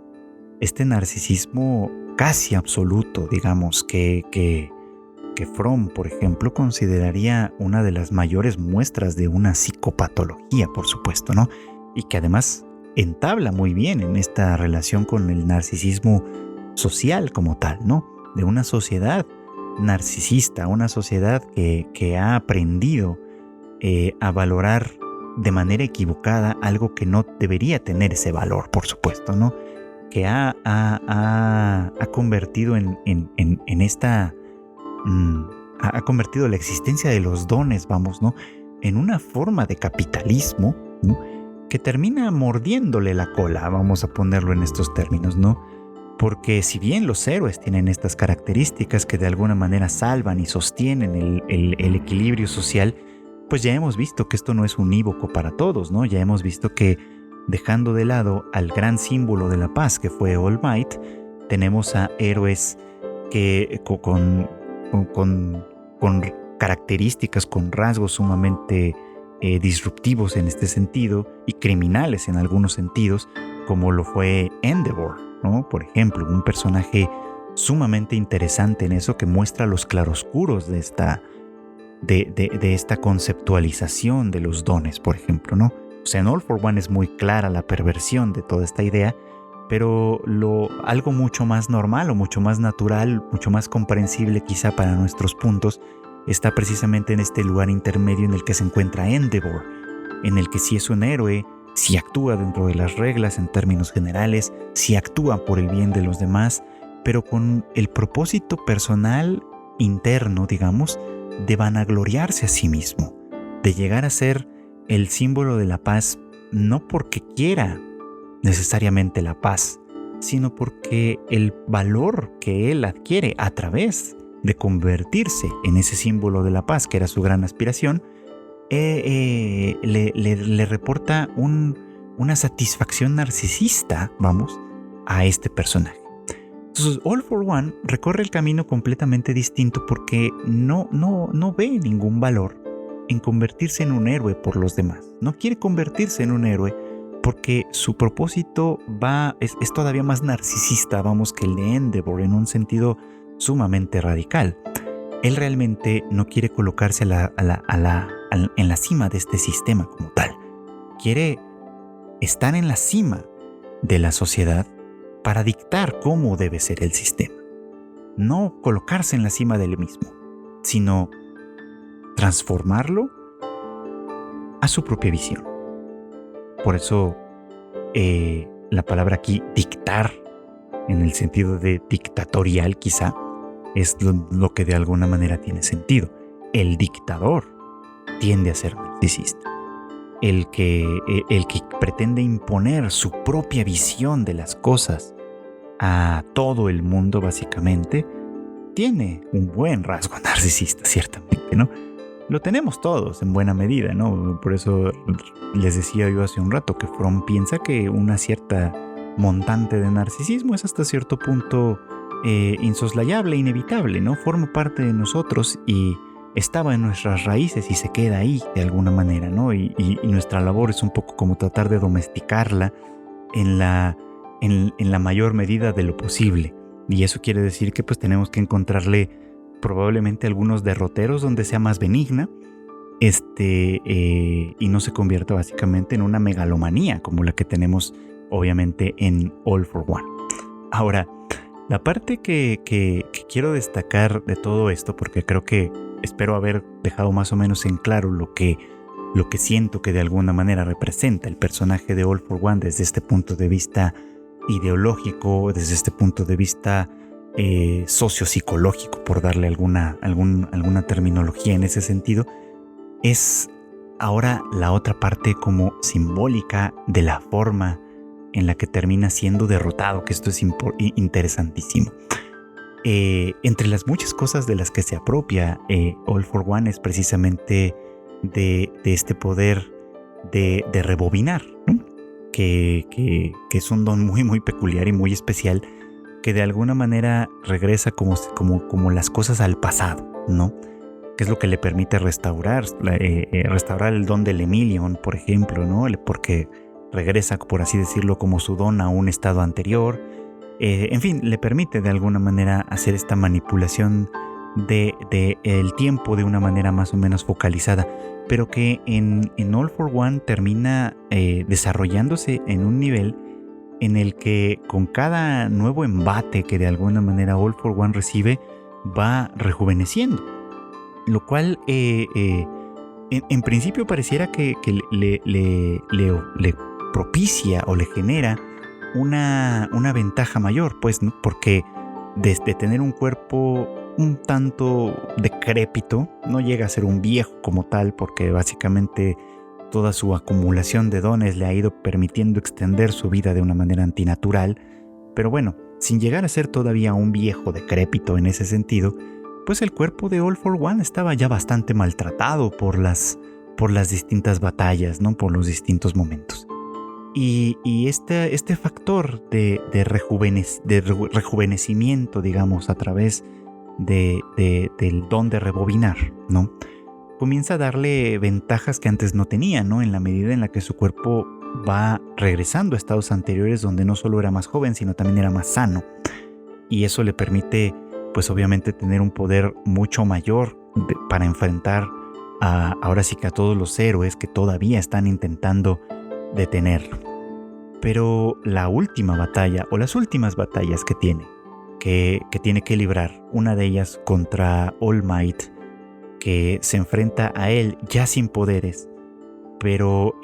este narcisismo casi absoluto, digamos, que Fromm, por ejemplo, consideraría una de las mayores muestras de una psicopatología, por supuesto, ¿no? Y que además entabla muy bien en esta relación con el narcisismo social como tal, ¿no? De una sociedad narcisista, una sociedad que ha aprendido a valorar de manera equivocada algo que no debería tener ese valor, por supuesto, ¿no? Que ha convertido en esta... ha convertido la existencia de los dones, vamos, ¿no? En una forma de capitalismo, ¿no? Que termina mordiéndole la cola, vamos a ponerlo en estos términos, ¿no? Porque si bien los héroes tienen estas características que de alguna manera salvan y sostienen el equilibrio social, pues ya hemos visto que esto no es unívoco para todos, ¿no? Ya hemos visto que dejando de lado al gran símbolo de la paz que fue All Might, tenemos a héroes que con características, con rasgos sumamente disruptivos en este sentido y criminales en algunos sentidos, como lo fue Endeavor, ¿no? Por ejemplo, un personaje sumamente interesante en eso que muestra los claroscuros de esta conceptualización de los dones, por ejemplo, ¿no? O sea, en All for One es muy clara la perversión de toda esta idea, pero algo mucho más normal o mucho más natural, mucho más comprensible quizá para nuestros puntos, está precisamente en este lugar intermedio en el que se encuentra Endeavor, en el que sí es un héroe, sí actúa dentro de las reglas en términos generales, sí actúa por el bien de los demás, pero con el propósito personal interno, digamos, de vanagloriarse a sí mismo, de llegar a ser el símbolo de la paz, no porque quiera necesariamente la paz, sino porque el valor que él adquiere a través de convertirse en ese símbolo de la paz, que era su gran aspiración, le reporta una satisfacción narcisista, vamos, a este personaje. Entonces, All for One recorre el camino completamente distinto porque no ve ningún valor en convertirse en un héroe por los demás. No quiere convertirse en un héroe porque su propósito es todavía más narcisista, vamos, que el de Endeavor en un sentido sumamente radical. Él realmente no quiere colocarse en la cima de este sistema como tal. Quiere estar en la cima de la sociedad para dictar cómo debe ser el sistema. No colocarse en la cima del mismo, sino transformarlo a su propia visión. Por eso la palabra aquí, dictar, en el sentido de dictatorial quizá, es lo que de alguna manera tiene sentido. El dictador tiende a ser narcisista. El que pretende imponer su propia visión de las cosas a todo el mundo, básicamente, tiene un buen rasgo narcisista, ciertamente, ¿no? Lo tenemos todos en buena medida, ¿no? Por eso les decía yo hace un rato que Fromm piensa que una cierta montante de narcisismo es hasta cierto punto insoslayable, inevitable, ¿no? Forma parte de nosotros y estaba en nuestras raíces y se queda ahí de alguna manera, ¿no? Y nuestra labor es un poco como tratar de domesticarla en la mayor medida de lo posible. Y eso quiere decir que pues tenemos que encontrarle probablemente algunos derroteros donde sea más benigna, y no se convierta básicamente en una megalomanía como la que tenemos obviamente en All for One. Ahora, la parte que quiero destacar de todo esto, porque creo que espero haber dejado más o menos en claro lo que siento que de alguna manera representa el personaje de All for One desde este punto de vista ideológico, desde este punto de vista sociopsicológico, por darle alguna terminología en ese sentido, es ahora la otra parte como simbólica de la forma en la que termina siendo derrotado, que esto es interesantísimo. entre las muchas cosas de las que se apropia All for One es precisamente de este poder de rebobinar, ¿no? Que es un don muy muy peculiar y muy especial, que de alguna manera regresa como las cosas al pasado, ¿no? Que es lo que le permite restaurar el don del Emilion, por ejemplo, ¿no? Porque regresa, por así decirlo, como su don a un estado anterior. En fin, le permite de alguna manera hacer esta manipulación de el tiempo de una manera más o menos focalizada, pero que en All for One termina desarrollándose en un nivel en el que con cada nuevo embate que de alguna manera All for One recibe, va rejuveneciendo, lo cual en principio pareciera que le propicia o le genera una ventaja mayor, pues, ¿no? Porque desde tener un cuerpo un tanto decrépito, no llega a ser un viejo como tal, porque básicamente toda su acumulación de dones le ha ido permitiendo extender su vida de una manera antinatural, pero bueno, sin llegar a ser todavía un viejo decrépito en ese sentido, pues el cuerpo de All for One estaba ya bastante maltratado por las distintas batallas, ¿no? Por los distintos momentos. Y este factor de rejuvenecimiento, digamos, a través del don de rebobinar, ¿no? Comienza a darle ventajas que antes no tenía, ¿no? En la medida en la que su cuerpo va regresando a estados anteriores donde no solo era más joven, sino también era más sano. Y eso le permite, pues obviamente, tener un poder mucho mayor para enfrentar ahora sí que a todos los héroes que todavía están intentando detenerlo. Pero la última batalla, o las últimas batallas que tiene que librar, una de ellas contra All Might, que se enfrenta a él ya sin poderes, pero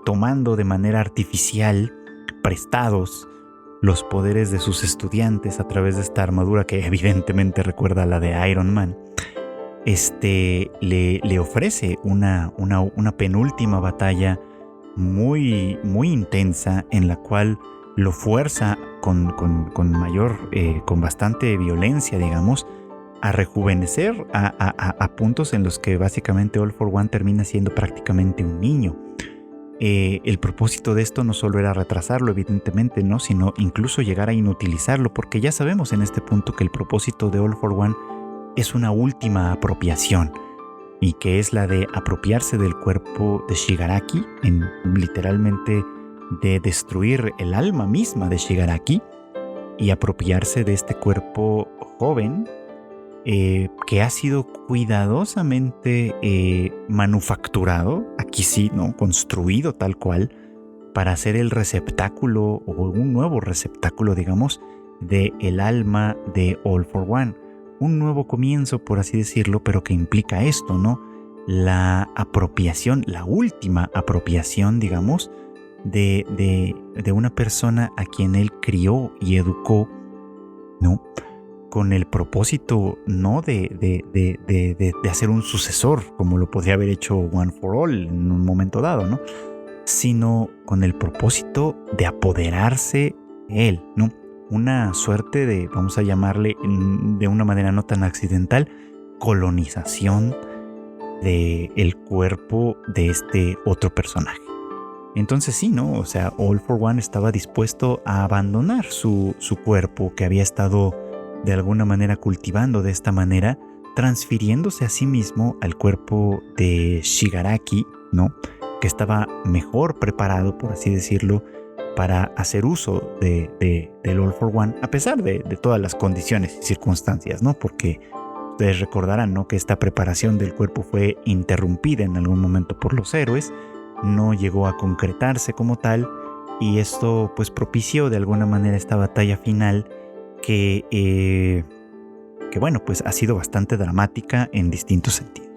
tomando de manera artificial, prestados, los poderes de sus estudiantes a través de esta armadura que evidentemente recuerda a la de Iron Man. Le ofrece una penúltima batalla muy, muy intensa, en la cual lo fuerza con bastante violencia, digamos, a rejuvenecer a puntos en los que básicamente All for One termina siendo prácticamente un niño. El propósito de esto no solo era retrasarlo, evidentemente, ¿no? Sino incluso llegar a inutilizarlo, porque ya sabemos en este punto que el propósito de All for One es una última apropiación, y que es la de apropiarse del cuerpo de Shigaraki, literalmente de destruir el alma misma de Shigaraki y apropiarse de este cuerpo joven que ha sido cuidadosamente manufacturado, aquí sí, ¿no? Construido tal cual, para ser el receptáculo o un nuevo receptáculo, digamos, del alma de All for One. Un nuevo comienzo, por así decirlo, pero que implica esto, ¿no? La apropiación, la última apropiación, digamos, de una persona a quien él crió y educó, ¿no? Con el propósito no de hacer un sucesor, como lo podría haber hecho One for All en un momento dado, ¿no? Sino con el propósito de apoderarse de él, ¿no? Una suerte de, vamos a llamarle de una manera no tan accidental, colonización del cuerpo de este otro personaje. Entonces sí, ¿no? O sea, All for One estaba dispuesto a abandonar su cuerpo que había estado de alguna manera cultivando de esta manera, transfiriéndose a sí mismo al cuerpo de Shigaraki, ¿no? Que estaba mejor preparado, por así decirlo, para hacer uso del All for One, a pesar de todas las condiciones y circunstancias, ¿no? Porque ustedes recordarán, ¿no?, que esta preparación del cuerpo fue interrumpida en algún momento por los héroes, no llegó a concretarse como tal, y esto pues propició de alguna manera esta batalla final que bueno, pues ha sido bastante dramática en distintos sentidos.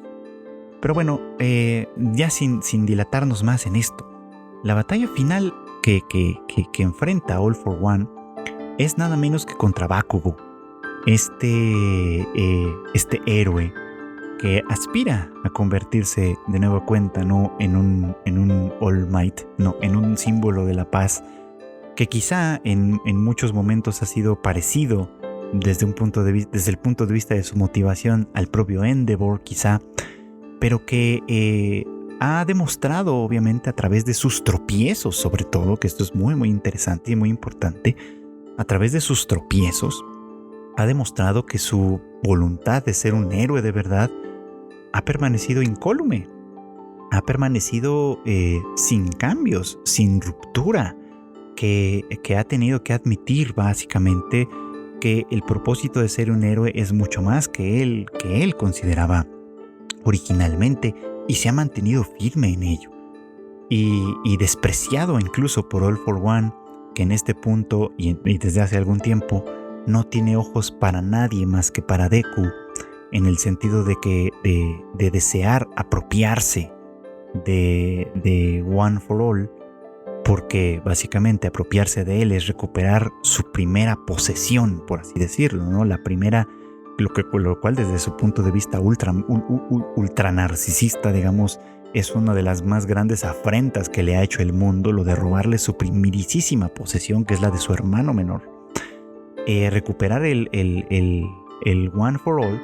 Pero bueno, ya sin dilatarnos más en esto, la batalla final que enfrenta All for One es nada menos que contra Bakugo, este héroe que aspira a convertirse de nueva cuenta, ¿no?, en un All Might, no, en un símbolo de la paz, que quizá en muchos momentos ha sido parecido desde el punto de vista de su motivación al propio Endeavor quizá, pero que ha demostrado obviamente a través de sus tropiezos, sobre todo, que esto es muy muy interesante y muy importante, a través de sus tropiezos ha demostrado que su voluntad de ser un héroe de verdad ha permanecido incólume, ha permanecido sin cambios, sin ruptura, que ha tenido que admitir básicamente que el propósito de ser un héroe es mucho más que él consideraba originalmente, y se ha mantenido firme en ello. Y despreciado incluso por All for One, que en este punto y desde hace algún tiempo no tiene ojos para nadie más que para Deku, en el sentido de que de desear apropiarse de One for All, porque básicamente apropiarse de él es recuperar su primera posesión, por así decirlo, ¿no? La primera, lo cual desde su punto de vista ultra narcisista, digamos, es una de las más grandes afrentas que le ha hecho el mundo, lo de robarle su primerísima posesión, que es la de su hermano menor. Recuperar el One for All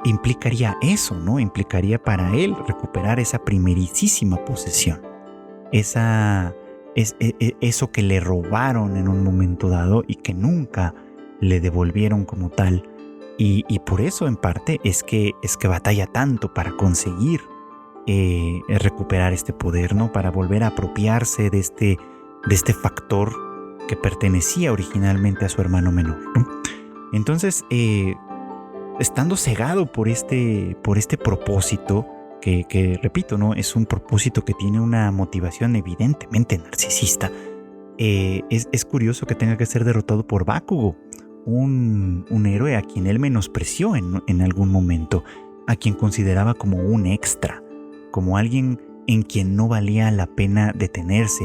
implicaría eso, ¿no? Implicaría para él recuperar esa primerísima posesión. Eso que le robaron en un momento dado y que nunca le devolvieron como tal. Y por eso en parte es que batalla tanto para conseguir recuperar este poder, ¿no? Para volver a apropiarse de este factor que pertenecía originalmente a su hermano menor, ¿no? Entonces, estando cegado por este propósito, que repito, ¿no? Es un propósito que tiene una motivación evidentemente narcisista, es curioso que tenga que ser derrotado por Bakugo, un héroe a quien él menospreció en algún momento, a quien consideraba como un extra, como alguien en quien no valía la pena detenerse,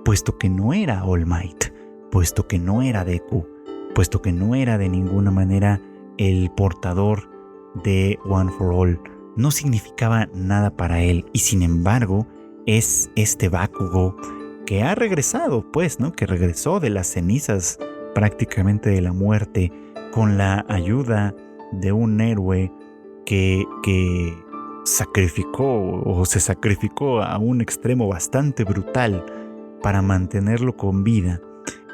puesto que no era All Might, puesto que no era Deku, puesto que no era de ninguna manera el portador de One for All. No significaba nada para él, y sin embargo es este Bakugo que ha regresado, pues, ¿no? Que regresó de las cenizas prácticamente de la muerte con la ayuda de un héroe que se sacrificó a un extremo bastante brutal para mantenerlo con vida.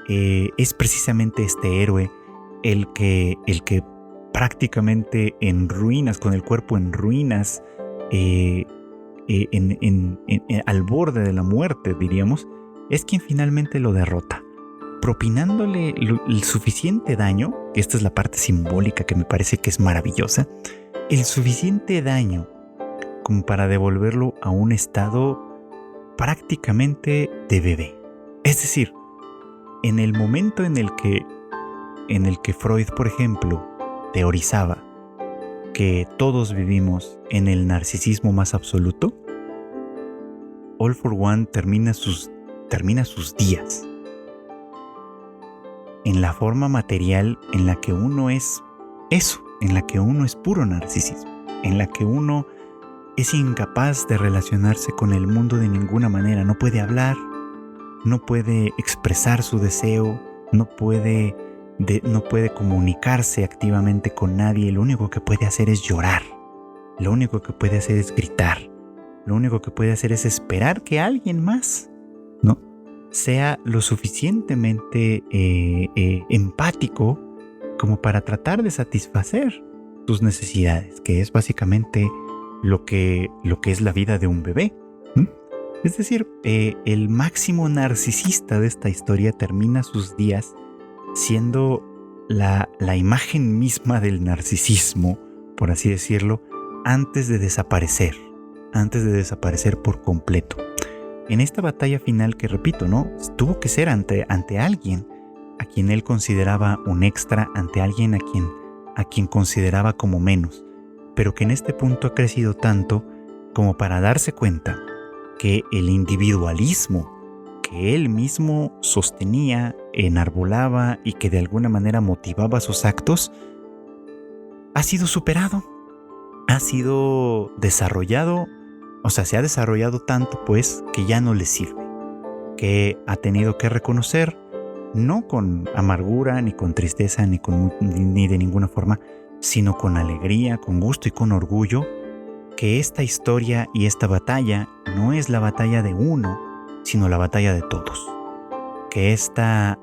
Es precisamente este héroe el que prácticamente en ruinas, con el cuerpo en ruinas, al borde de la muerte, diríamos, es quien finalmente lo derrota, propinándole el suficiente daño, que esta es la parte simbólica que me parece que es maravillosa, el suficiente daño como para devolverlo a un estado prácticamente de bebé. Es decir, en el momento en el que Freud, por ejemplo, teorizaba que todos vivimos en el narcisismo más absoluto, All for One termina sus días en la forma material en la que uno es eso, en la que uno es puro narcisismo, en la que uno es incapaz de relacionarse con el mundo de ninguna manera, no puede hablar, no puede expresar su deseo, no puede comunicarse activamente con nadie. Lo único que puede hacer es llorar, lo único que puede hacer es gritar, lo único que puede hacer es esperar que alguien más, ¿no?, sea lo suficientemente empático como para tratar de satisfacer tus necesidades, que es básicamente lo que es la vida de un bebé, ¿no? Es decir, el máximo narcisista de esta historia termina sus días siendo la imagen misma del narcisismo, por así decirlo, antes de desaparecer por completo. En esta batalla final que, repito, ¿no?, tuvo que ser ante alguien a quien él consideraba un extra, ante alguien a quien consideraba como menos, pero que en este punto ha crecido tanto como para darse cuenta que el individualismo que él mismo sostenía, enarbolaba y que de alguna manera motivaba sus actos, ha sido superado, ha sido desarrollado, o sea, se ha desarrollado tanto pues que ya no le sirve, que ha tenido que reconocer no con amargura, ni con tristeza, ni de ninguna forma, sino con alegría, con gusto y con orgullo, que esta historia y esta batalla no es la batalla de uno, sino la batalla de todos. Que esta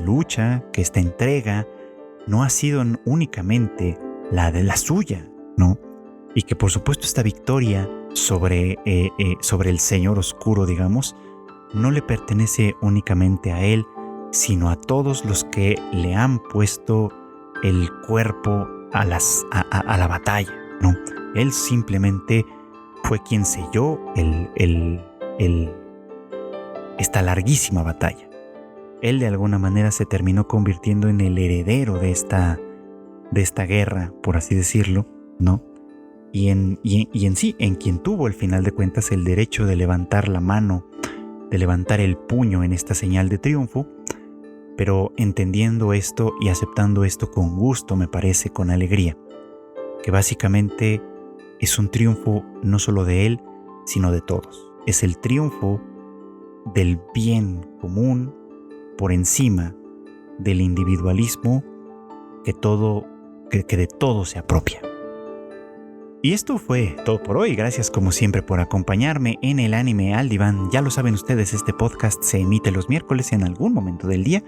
lucha, que esta entrega, no ha sido únicamente la de la suya, ¿no? Y que por supuesto esta victoria sobre el Señor Oscuro, digamos, no le pertenece únicamente a él, sino a todos los que le han puesto el cuerpo a la batalla, ¿no? Él simplemente fue quien selló esta larguísima batalla. Él de alguna manera se terminó convirtiendo en el heredero de esta guerra, por así decirlo, ¿no? Y en sí, en quien tuvo al final de cuentas el derecho de levantar la mano, de levantar el puño en esta señal de triunfo, pero entendiendo esto y aceptando esto con gusto, me parece, con alegría, que básicamente es un triunfo no solo de él, sino de todos. Es el triunfo del bien común por encima del individualismo que de todo se apropia. Y esto fue todo por hoy. Gracias como siempre por acompañarme en el Anime al Diván. Ya lo saben ustedes, este podcast se emite los miércoles en algún momento del día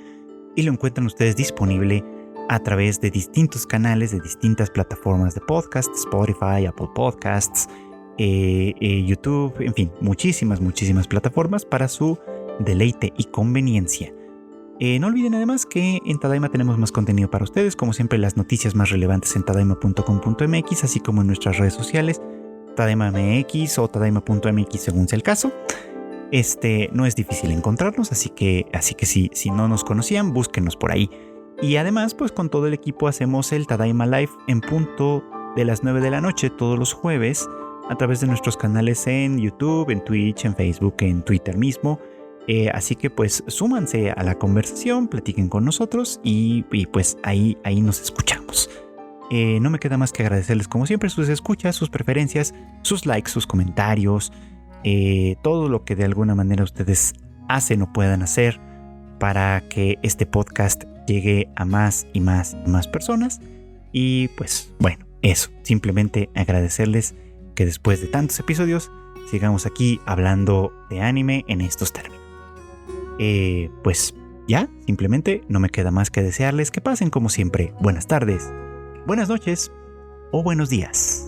y lo encuentran ustedes disponible a través de distintos canales, de distintas plataformas de podcast, Spotify, Apple Podcasts, YouTube, en fin, muchísimas plataformas para su deleite y conveniencia. No olviden además que en Tadaima tenemos más contenido para ustedes, como siempre las noticias más relevantes en tadaima.com.mx, así como en nuestras redes sociales, TadaimaMX o Tadaima.mx según sea el caso. No es difícil encontrarnos, así que si no nos conocían, búsquenos por ahí. Y además, pues con todo el equipo hacemos el Tadaima Live en punto de las 9 de la noche todos los jueves a través de nuestros canales en YouTube, en Twitch, en Facebook, en Twitter mismo. Así que pues súmanse a la conversación, platiquen con nosotros y pues ahí nos escuchamos. No me queda más que agradecerles como siempre sus escuchas, sus preferencias, sus likes, sus comentarios, todo lo que de alguna manera ustedes hacen o puedan hacer para que este podcast llegue a más y más personas. Y pues bueno, eso, simplemente agradecerles que después de tantos episodios sigamos aquí hablando de anime en estos términos. Pues ya, simplemente no me queda más que desearles que pasen como siempre buenas tardes, buenas noches o buenos días.